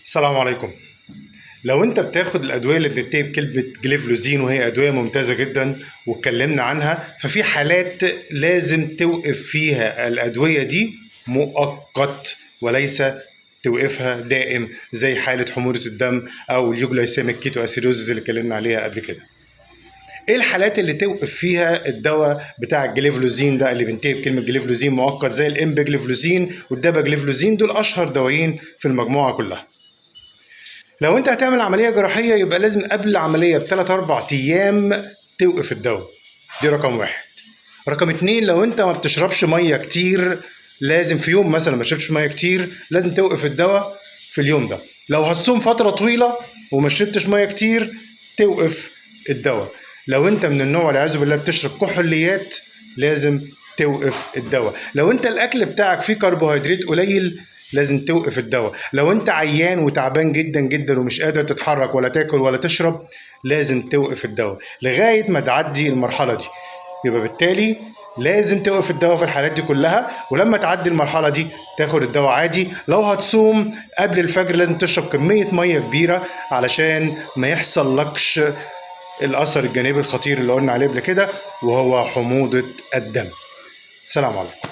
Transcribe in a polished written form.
السلام عليكم. لو انت بتاخد الادويه اللي بننتهي بكلمه جليفلوزين وهي ادويه ممتازه جدا واتكلمنا عنها، ففي حالات لازم توقف فيها الادويه دي مؤقت وليس توقفها دائم، زي حاله حموضه الدم او اليوجلايسيميك كيتو اسيدوزز اللي اتكلمنا عليها قبل كده. ايه الحالات اللي توقف فيها الدواء بتاع الجليفلوزين ده اللي بينتهي بكلمه جليفلوزين مؤقت، زي الامبيجليفلوزين والداباجليفلوزين؟ دول اشهر دوايين في المجموعه كلها. لو انت هتعمل عمليه جراحيه يبقى لازم قبل العمليه ب3 4 ايام توقف الدواء، دي رقم واحد. رقم اتنين، لو انت ما بتشربش ميه كتير، لازم في يوم مثلا ما شربتش ميه كتير لازم توقف الدواء في اليوم ده. لو هتصوم فتره طويله وما شربتش ميه كتير توقف الدواء. لو انت من النوع والعياذ بالله بتشرب كحوليات لازم توقف الدواء. لو انت الاكل بتاعك فيه كربوهيدرات قليل لازم توقف الدواء. لو انت عيان وتعبان جدا جدا ومش قادر تتحرك ولا تاكل ولا تشرب لازم توقف الدواء لغايه ما تعدي المرحله دي. يبقى بالتالي لازم توقف الدواء في الحالات دي كلها، ولما تعدي المرحله دي تاخد الدواء عادي. لو هتصوم قبل الفجر لازم تشرب كميه ميه كبيره علشان ما يحصل لكش الاثر الجانبي الخطير اللي قلنا عليه قبل كده وهو حموضه الدم. سلام عليكم.